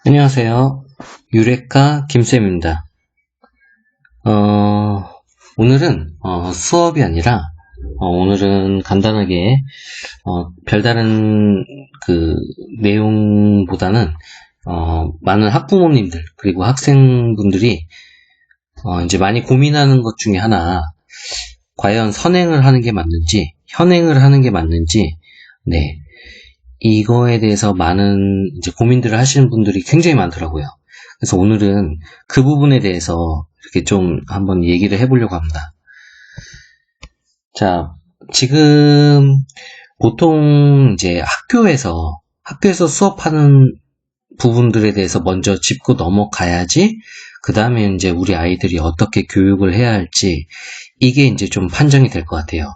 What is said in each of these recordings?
안녕하세요. 유레카 김쌤입니다. 오늘은 수업이 아니라 오늘은 간단하게 별다른 그 내용보다는 많은 학부모님들 그리고 학생분들이 이제 많이 고민하는 것 중에 하나, 과연 선행을 하는 게 맞는지 현행을 하는 게 맞는지, 네, 이거에 대해서 많은 이제 고민들을 하시는 분들이 굉장히 많더라고요. 그래서 오늘은 그 부분에 대해서 이렇게 좀 한번 얘기를 해보려고 합니다. 자, 지금 보통 이제 학교에서 수업하는 부분들에 대해서 먼저 짚고 넘어가야지, 그 다음에 이제 우리 아이들이 어떻게 교육을 해야 할지, 이게 이제 좀 판정이 될 것 같아요.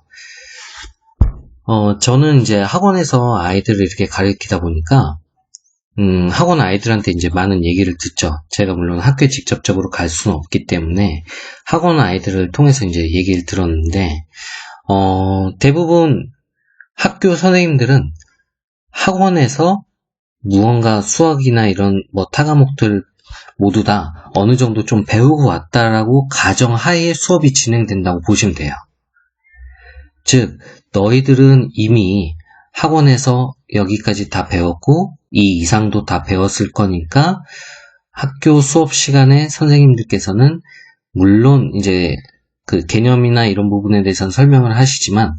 저는 이제 학원에서 아이들을 이렇게 가르치다 보니까, 학원 아이들한테 이제 많은 얘기를 듣죠. 제가 물론 학교에 직접적으로 갈 수는 없기 때문에 학원 아이들을 통해서 이제 얘기를 들었는데, 대부분 학교 선생님들은 학원에서 무언가 수학이나 이런 타 과목들 모두 다 어느 정도 좀 배우고 왔다라고 가정하에 수업이 진행된다고 보시면 돼요. 즉, 너희들은 이미 학원에서 여기까지 다 배웠고 이 이상도 다 배웠을 거니까 학교 수업 시간에 선생님들께서는 물론 이제 그 개념이나 이런 부분에 대해서는 설명을 하시지만,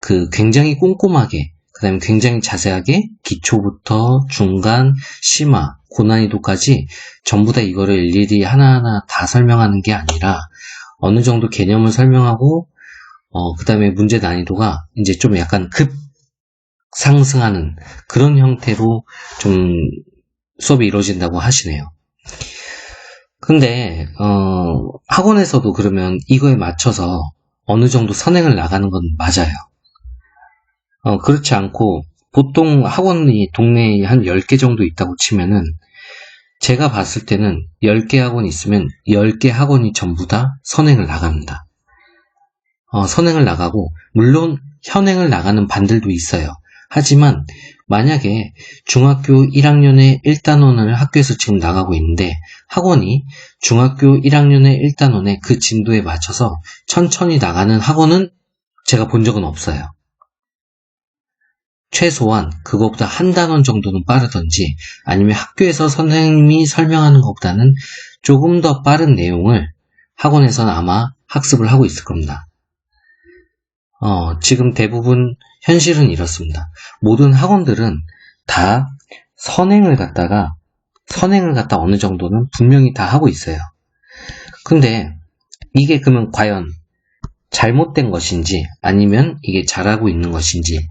그 굉장히 꼼꼼하게, 그 다음에 굉장히 자세하게 기초부터 중간, 심화, 고난이도까지 전부 다 이거를 일일이 하나하나 다 설명하는 게 아니라 어느 정도 개념을 설명하고, 그 다음에 문제 난이도가 이제 좀 약간 상승하는 그런 형태로 좀 수업이 이루어진다고 하시네요. 근데 학원에서도 그러면 이거에 맞춰서 어느 정도 선행을 나가는 건 맞아요. 그렇지 않고 보통 학원이 동네에 한 10개 정도 있다고 치면은, 제가 봤을 때는 10개 학원이 있으면 10개 학원이 전부 다 선행을 나갑니다. 선행을 나가고 물론 현행을 나가는 반들도 있어요. 하지만 만약에 중학교 1학년의 1단원을 학교에서 지금 나가고 있는데 학원이 중학교 1학년의 1단원의 그 진도에 맞춰서 천천히 나가는 학원은 제가 본 적은 없어요. 최소한 그것보다 한 단원 정도는 빠르던지, 아니면 학교에서 선생님이 설명하는 것보다는 조금 더 빠른 내용을 학원에서는 아마 학습을 하고 있을 겁니다. 지금 대부분 현실은 이렇습니다. 모든 학원들은 다 선행을 갖다 어느 정도는 분명히 다 하고 있어요. 근데 이게 그러면 과연 잘못된 것인지 아니면 이게 잘하고 있는 것인지,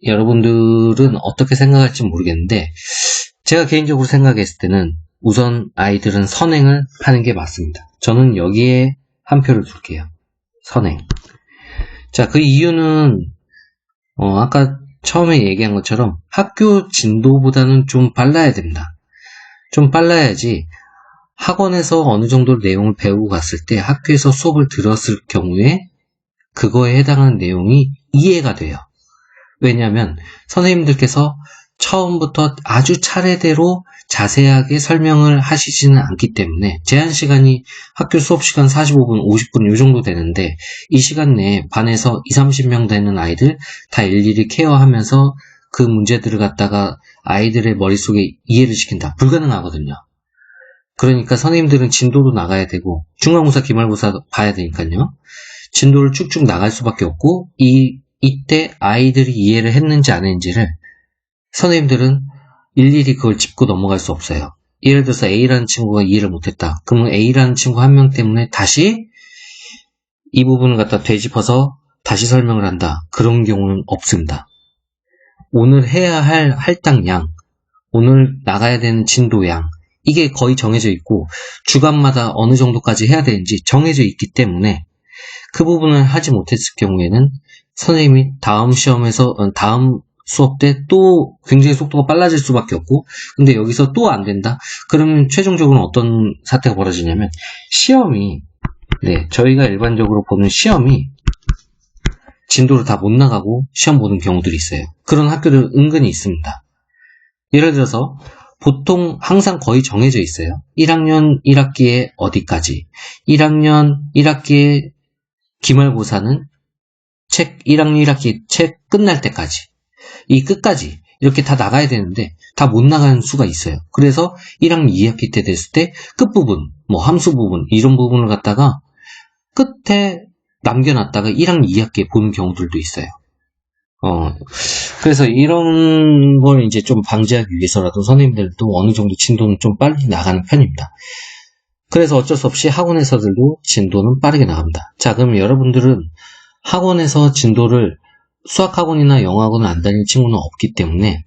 여러분들은 어떻게 생각할지 모르겠는데, 제가 개인적으로 생각했을 때는 우선 아이들은 선행을 하는 게 맞습니다. 저는 여기에 한 표를 둘게요. 선행. 자, 그 이유는 아까 처음에 얘기한 것처럼 학교 진도보다는 좀 빨라야 됩니다. 좀 빨라야지 학원에서 어느 정도 내용을 배우고 갔을 때 학교에서 수업을 들었을 경우에 그거에 해당하는 내용이 이해가 돼요. 왜냐하면 선생님들께서 처음부터 아주 차례대로 자세하게 설명을 하시지는 않기 때문에, 제한 시간이 학교 수업 시간 45분, 50분 이 정도 되는데 이 시간 내에 반에서 20, 30명 되는 아이들 다 일일이 케어하면서 그 문제들을 갖다가 아이들의 머릿속에 이해를 시킨다. 불가능하거든요. 그러니까 선생님들은 진도도 나가야 되고 중간고사, 기말고사 봐야 되니까요. 진도를 쭉쭉 나갈 수밖에 없고, 이때 아이들이 이해를 했는지 안 했는지를 선생님들은 일일이 그걸 짚고 넘어갈 수 없어요. 예를 들어서 A라는 친구가 이해를 못했다. 그러면 A라는 친구 한 명 때문에 다시 이 부분을 갖다 되짚어서 다시 설명을 한다. 그런 경우는 없습니다. 오늘 해야 할 할당량, 오늘 나가야 되는 진도량, 이게 거의 정해져 있고 주간마다 어느 정도까지 해야 되는지 정해져 있기 때문에 그 부분을 하지 못했을 경우에는 선생님이 다음 수업 때 또 굉장히 속도가 빨라질 수밖에 없고, 근데 여기서 또 안 된다? 그러면 최종적으로는 어떤 사태가 벌어지냐면 저희가 일반적으로 보는 시험이 진도를 다 못 나가고 시험 보는 경우들이 있어요. 그런 학교들 은근히 있습니다. 예를 들어서 보통 항상 거의 정해져 있어요. 1학년 1학기에 어디까지, 1학년 1학기에 기말고사는 1학년 1학기 책 끝날 때까지, 이 끝까지 이렇게 다 나가야 되는데 다 못 나가는 수가 있어요. 그래서 1학년 2학기 때 됐을 때 끝부분, 뭐 함수 부분 이런 부분을 갖다가 끝에 남겨놨다가 1학년 2학기에 보는 경우들도 있어요. 그래서 이런 걸 이제 좀 방지하기 위해서라도 선생님들도 어느 정도 진도는 좀 빨리 나가는 편입니다. 그래서 어쩔 수 없이 학원에서들도 진도는 빠르게 나갑니다. 자, 그럼 여러분들은 학원에서 진도를 수학학원이나 영어학원을 안 다니는 친구는 없기 때문에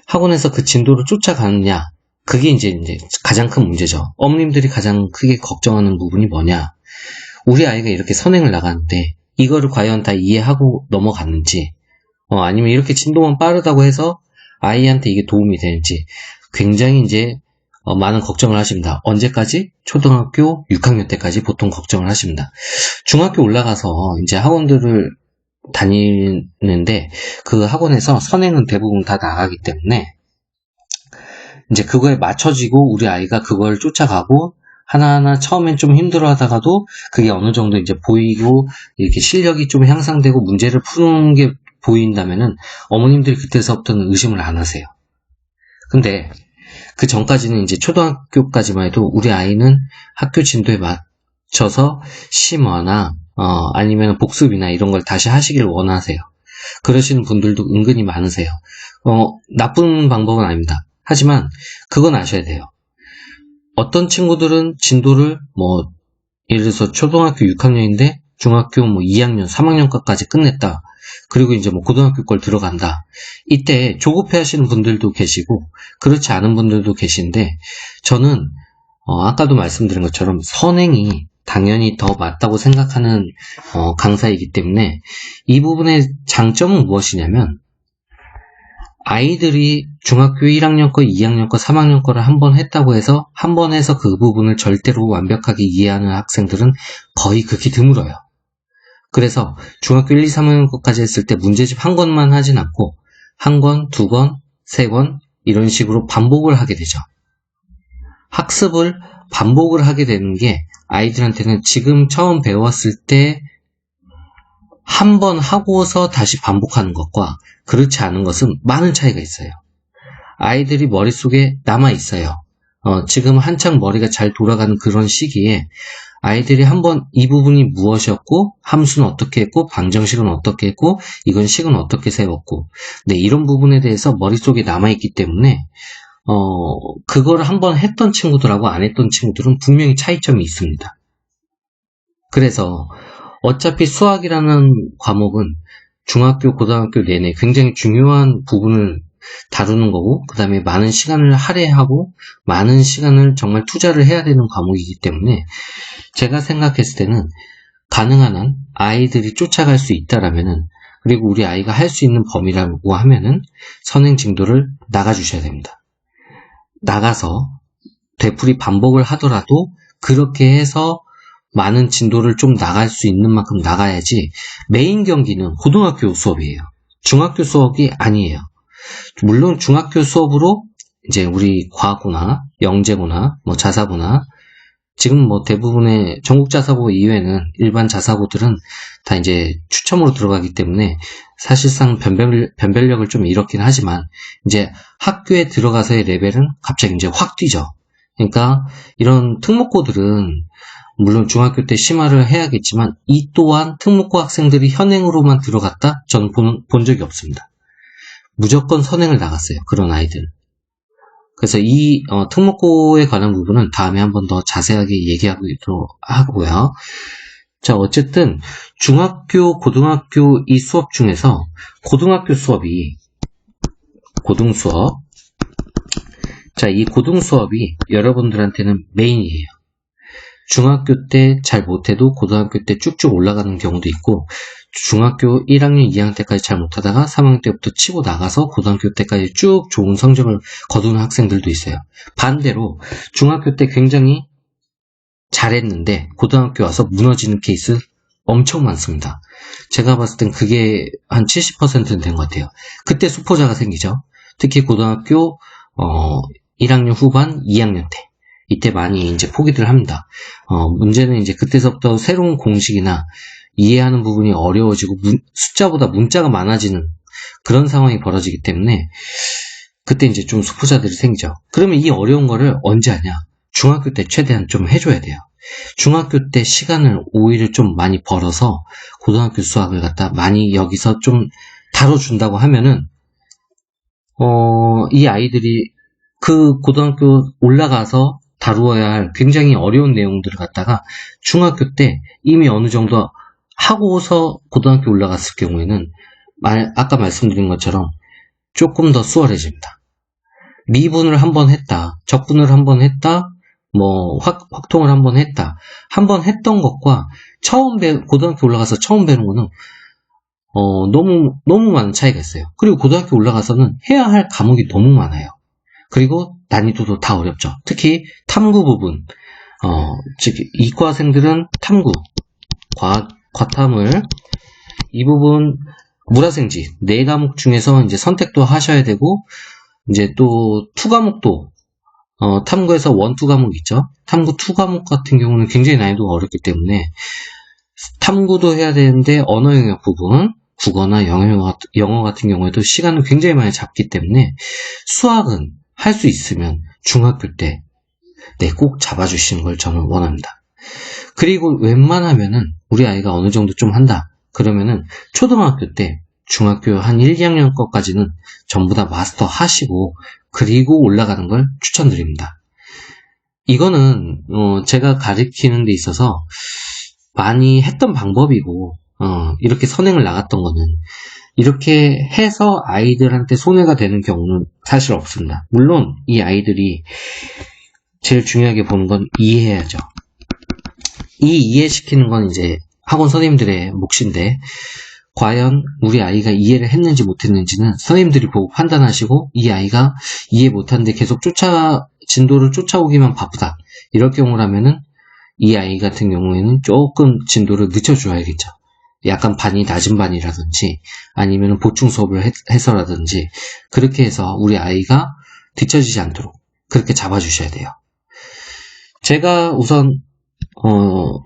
학원에서 그 진도를 쫓아가느냐, 그게 이제 가장 큰 문제죠. 어머님들이 가장 크게 걱정하는 부분이 뭐냐, 우리 아이가 이렇게 선행을 나가는데 이거를 과연 다 이해하고 넘어갔는지, 아니면 이렇게 진도만 빠르다고 해서 아이한테 이게 도움이 되는지 굉장히 이제 많은 걱정을 하십니다. 언제까지? 초등학교 6학년 때까지 보통 걱정을 하십니다. 중학교 올라가서 이제 학원들을 다니는데 그 학원에서 선행은 대부분 다 나가기 때문에 이제 그거에 맞춰지고 우리 아이가 그걸 쫓아가고 하나하나 처음엔 좀 힘들어 하다가도 그게 어느 정도 이제 보이고 이렇게 실력이 좀 향상되고 문제를 푸는 게 보인다면은 어머님들이 그때서부터는 의심을 안 하세요. 근데 그 전까지는 이제 초등학교까지만 해도 우리 아이는 학교 진도에 맞춰서 심화나 아니면 복습이나 이런 걸 다시 하시길 원하세요. 그러시는 분들도 은근히 많으세요. 나쁜 방법은 아닙니다. 하지만 그건 아셔야 돼요. 어떤 친구들은 진도를 예를 들어서 초등학교 6학년인데 중학교 2학년, 3학년까지 끝냈다. 그리고 이제 고등학교 걸 들어간다. 이때 조급해 하시는 분들도 계시고 그렇지 않은 분들도 계신데 저는 아까도 말씀드린 것처럼 선행이 당연히 더 맞다고 생각하는 강사이기 때문에 이 부분의 장점은 무엇이냐면 아이들이 중학교 1학년 거, 2학년 거, 3학년 거를 한 번 했다고 해서 한 번 해서 그 부분을 절대로 완벽하게 이해하는 학생들은 거의 극히 드물어요. 그래서 중학교 1, 2, 3학년 거까지 했을 때 문제집 한 권만 하진 않고 한 권, 두 권, 세 권 이런 식으로 반복을 하게 되죠. 학습을 반복을 하게 되는 게 아이들한테는 지금 처음 배웠을 때 한 번 하고서 다시 반복하는 것과 그렇지 않은 것은 많은 차이가 있어요. 아이들이 머릿속에 남아있어요. 지금 한창 머리가 잘 돌아가는 그런 시기에 아이들이 한번 이 부분이 무엇이었고 함수는 어떻게 했고 방정식은 어떻게 했고 이건 식은 어떻게 세웠고 이런 부분에 대해서 머릿속에 남아있기 때문에 그걸 한번 했던 친구들하고 안 했던 친구들은 분명히 차이점이 있습니다. 그래서 어차피 수학이라는 과목은 중학교, 고등학교 내내 굉장히 중요한 부분을 다루는 거고 그 다음에 많은 시간을 할애하고 많은 시간을 정말 투자를 해야 되는 과목이기 때문에 제가 생각했을 때는 가능한 한 아이들이 쫓아갈 수 있다라면은 그리고 우리 아이가 할 수 있는 범위라고 하면은 선행 진도를 나가주셔야 됩니다. 나가서 되풀이 반복을 하더라도 그렇게 해서 많은 진도를 좀 나갈 수 있는 만큼 나가야지 메인 경기는 고등학교 수업이에요. 중학교 수업이 아니에요. 물론 중학교 수업으로 이제 우리 과학고나 영재고나 자사고나 지금 대부분의 전국 자사고 이외에는 일반 자사고들은 다 이제 추첨으로 들어가기 때문에 사실상 변별력을 좀 잃었긴 하지만 이제 학교에 들어가서의 레벨은 갑자기 이제 확 뛰죠. 그러니까 이런 특목고들은 물론 중학교 때 심화를 해야겠지만 이 또한 특목고 학생들이 현행으로만 들어갔다? 저는 본 적이 없습니다. 무조건 선행을 나갔어요. 그런 아이들. 그래서 이 특목고에 관한 부분은 다음에 한번 더 자세하게 얘기하도록 하고요. 자, 어쨌든 중학교, 고등학교 이 수업 중에서 고등학교 수업이 고등수업. 자, 이 고등수업이 여러분들한테는 메인이에요. 중학교 때 잘 못해도 고등학교 때 쭉쭉 올라가는 경우도 있고 중학교 1학년, 2학년 때까지 잘 못하다가 3학년 때부터 치고 나가서 고등학교 때까지 쭉 좋은 성적을 거두는 학생들도 있어요. 반대로 중학교 때 굉장히 잘했는데 고등학교 와서 무너지는 케이스 엄청 많습니다. 제가 봤을 땐 그게 한 70%는 된 것 같아요. 그때 수포자가 생기죠. 특히 고등학교 1학년 후반, 2학년 때 이때 많이 이제 포기들 합니다. 문제는 이제 그때서부터 새로운 공식이나 이해하는 부분이 어려워지고 숫자보다 문자가 많아지는 그런 상황이 벌어지기 때문에 그때 이제 좀 수포자들이 생기죠. 그러면 이 어려운 거를 언제 하냐? 중학교 때 최대한 좀 해줘야 돼요. 중학교 때 시간을 오히려 좀 많이 벌어서 고등학교 수학을 갖다 많이 여기서 좀 다뤄준다고 하면은 이 아이들이 그 고등학교 올라가서 다루어야 할 굉장히 어려운 내용들을 갖다가 중학교 때 이미 어느 정도 하고서 고등학교 올라갔을 경우에는 아까 말씀드린 것처럼 조금 더 수월해집니다. 미분을 한번 했다, 적분을 한번 했다, 뭐 확통을 한번 했다. 한번 했던 것과 고등학교 올라가서 처음 배우는 거는 너무 많은 차이가 있어요. 그리고 고등학교 올라가서는 해야 할 과목이 너무 많아요. 그리고 난이도도 다 어렵죠. 특히 탐구 부분, 즉 이과생들은 탐구, 과탐을 이 부분 물화생지 4과목 중에서 이제 선택도 하셔야 되고 이제 또 2과목도 탐구에서 1, 2과목 있죠. 탐구 2과목 같은 경우는 굉장히 난이도가 어렵기 때문에 탐구도 해야 되는데 언어 영역 부분, 국어나 영어 같은 경우에도 시간을 굉장히 많이 잡기 때문에 수학은 할 수 있으면 중학교 때 꼭 잡아주시는 걸 저는 원합니다. 그리고 웬만하면은 우리 아이가 어느 정도 좀 한다. 그러면은 초등학교 때 중학교 한 1, 2학년 것까지는 전부 다 마스터 하시고 그리고 올라가는 걸 추천드립니다. 이거는 제가 가르치는 데 있어서 많이 했던 방법이고 이렇게 선행을 나갔던 거는 이렇게 해서 아이들한테 손해가 되는 경우는 사실 없습니다. 물론 이 아이들이 제일 중요하게 보는 건 이해해야죠. 이 이해시키는 건 이제 학원 선생님들의 몫인데 과연 우리 아이가 이해를 했는지 못했는지는 선생님들이 보고 판단하시고 이 아이가 이해 못하는데 계속 진도를 쫓아오기만 바쁘다. 이럴 경우라면은 이 아이 같은 경우에는 조금 진도를 늦춰줘야겠죠. 약간 반이 낮은 반이라든지 아니면 보충 수업을 해서라든지 그렇게 해서 우리 아이가 뒤처지지 않도록 그렇게 잡아주셔야 돼요. 제가 우선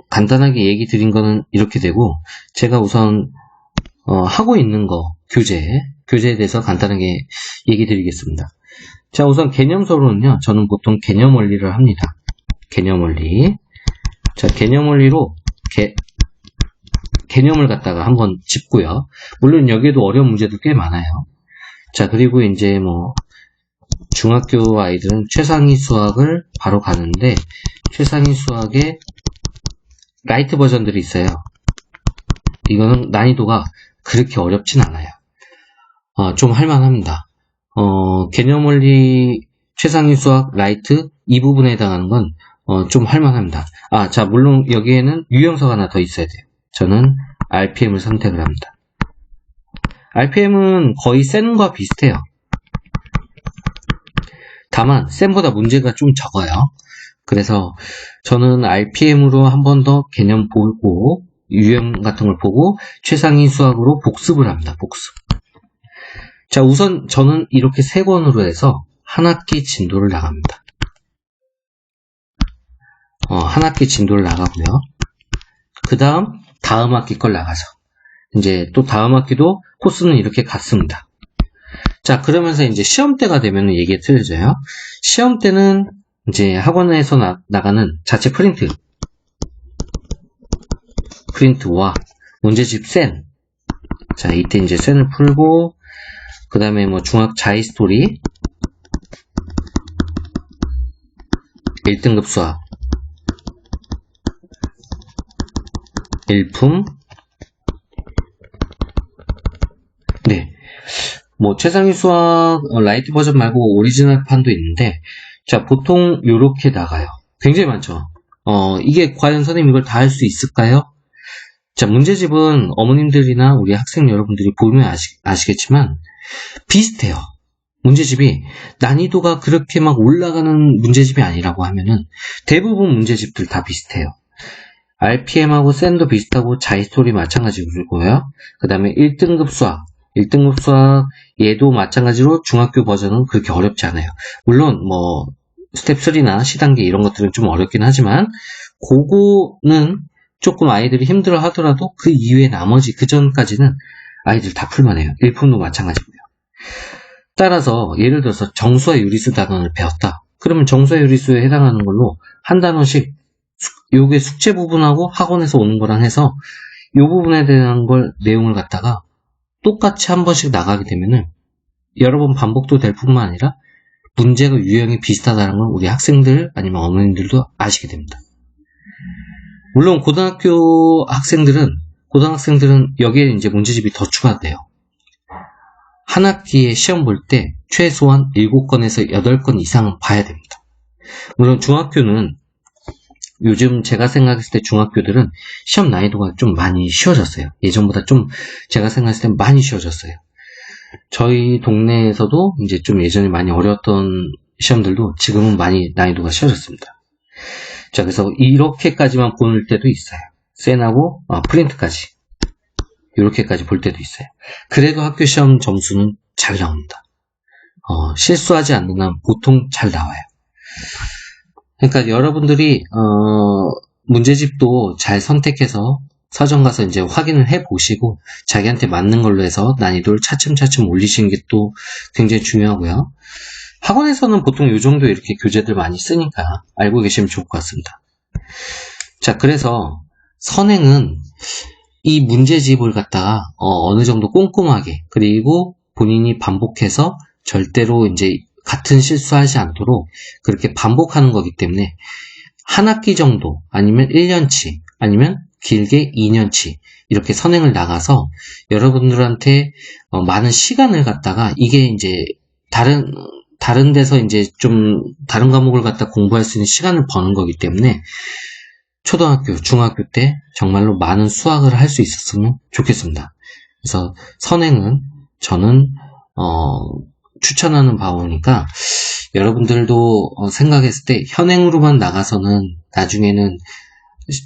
간단하게 얘기 드린 거는 이렇게 되고 제가 우선 하고 있는 거 교재에 대해서 간단하게 얘기 드리겠습니다. 자, 우선 개념서로는요. 저는 보통 개념 원리를 합니다. 개념 원리. 자, 개념 원리로 개념을 갖다가 한번 짚고요. 물론 여기에도 어려운 문제도 꽤 많아요. 자, 그리고 이제 뭐 중학교 아이들은 최상위 수학을 바로 가는데 최상위 수학의 라이트 버전들이 있어요. 이거는 난이도가 그렇게 어렵진 않아요. 좀 할만합니다. 개념 원리 최상위 수학 라이트 이 부분에 해당하는 건 좀 할만합니다. 자, 물론 여기에는 유형서가 하나 더 있어야 돼요. 저는 RPM을 선택을 합니다. RPM은 거의 쌤과 비슷해요. 다만 쌤보다 문제가 좀 적어요. 그래서 저는 RPM으로 한 번 더 개념 보고 유형 같은 걸 보고 최상위 수학으로 복습을 합니다. 복습. 자, 우선 저는 이렇게 3권으로 해서 한 학기 진도를 나갑니다. 한 학기 진도를 나가고요. 그 다음 학기 걸 나가서 이제 또 다음 학기도 코스는 이렇게 갔습니다. 자, 그러면서 이제 시험 때가 되면 얘기가 틀려져요. 시험 때는 이제 학원에서 나가는 자체 프린트와 문제집 센. 자, 이때 이제 센을 풀고, 그 다음에 뭐 중학 자이 스토리, 1등급 수학, 일품, 네. 뭐 최상위 수학 라이트 버전 말고 오리지널 판도 있는데, 자, 보통 요렇게 나가요. 굉장히 많죠. 이게 과연 선생님 이걸 다 할 수 있을까요? 자, 문제집은 어머님들이나 우리 학생 여러분들이 보면 아시겠지만 비슷해요. 문제집이 난이도가 그렇게 막 올라가는 문제집이 아니라고 하면은 대부분 문제집들 다 비슷해요. RPM하고 샌도 비슷하고 자이스토리 마찬가지고요. 그 다음에 1등급 수학 1등급 수학 얘도 마찬가지로 중학교 버전은 그렇게 어렵지 않아요. 물론 뭐 스텝 3나 시단계 이런 것들은 좀 어렵긴 하지만 그거는 조금 아이들이 힘들어 하더라도 그 이외에 나머지 그 전까지는 아이들 다 풀만해요. 1푼도 마찬가지고요. 따라서 예를 들어서 정수와 유리수 단원을 배웠다. 그러면 정수와 유리수에 해당하는 걸로 한 단원씩 요게 숙제 부분하고 학원에서 오는 거랑 해서 요 부분에 대한 걸 내용을 갖다가 똑같이 한 번씩 나가게 되면은 여러 번 반복도 될 뿐만 아니라 문제가 유형이 비슷하다는 걸 우리 학생들 아니면 어머님들도 아시게 됩니다. 물론 고등학생들은 여기에 이제 문제집이 더 추가돼요. 한 학기에 시험 볼 때 최소한 7건에서 8건 이상은 봐야 됩니다. 물론 중학교는 요즘 제가 생각했을 때 중학교들은 시험 난이도가 좀 많이 쉬워졌어요. 예전보다 좀 제가 생각했을 때 많이 쉬워졌어요. 저희 동네에서도 이제 좀 예전에 많이 어려웠던 시험들도 지금은 많이 난이도가 쉬워졌습니다. 자, 그래서 이렇게까지만 볼 때도 있어요. 센하고 프린트까지 이렇게까지 볼 때도 있어요. 그래도 학교 시험 점수는 잘 나옵니다. 실수하지 않는 한 보통 잘 나와요. 그러니까 여러분들이 문제집도 잘 선택해서 서점 가서 이제 확인을 해보시고 자기한테 맞는 걸로 해서 난이도를 차츰차츰 올리시는 게 또 굉장히 중요하고요. 학원에서는 보통 이 정도 이렇게 교재들 많이 쓰니까 알고 계시면 좋을 것 같습니다. 자, 그래서 선행은 이 문제집을 갖다가 어느 정도 꼼꼼하게 그리고 본인이 반복해서 절대로 이제 같은 실수하지 않도록 그렇게 반복하는 거기 때문에 한 학기 정도 아니면 1년치 아니면 길게 2년치 이렇게 선행을 나가서 여러분들한테 많은 시간을 갖다가 이게 이제 다른 데서 이제 좀 다른 과목을 갖다 공부할 수 있는 시간을 버는 거기 때문에 초등학교, 중학교 때 정말로 많은 수학을 할 수 있었으면 좋겠습니다. 그래서 선행은 저는 추천하는 바오니까 여러분들도 생각했을 때 현행으로만 나가서는 나중에는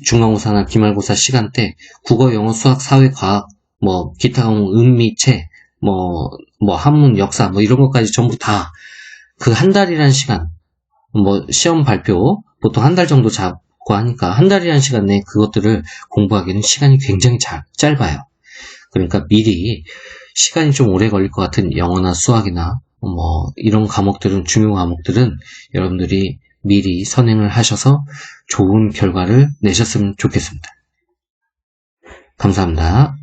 중간고사나 기말고사 시간대 국어, 영어, 수학, 사회, 과학, 뭐 기타 과목, 은미체, 뭐 한문, 역사 뭐 이런 것까지 전부 다 그 한 달이란 시간, 뭐 시험 발표 보통 한 달 정도 잡고 하니까 한 달이란 시간 내에 그것들을 공부하기는 시간이 굉장히 짧아요. 그러니까 미리 시간이 좀 오래 걸릴 것 같은 영어나 수학이나 뭐 이런 과목들은 중요 과목들은 여러분들이 미리 선행을 하셔서 좋은 결과를 내셨으면 좋겠습니다. 감사합니다.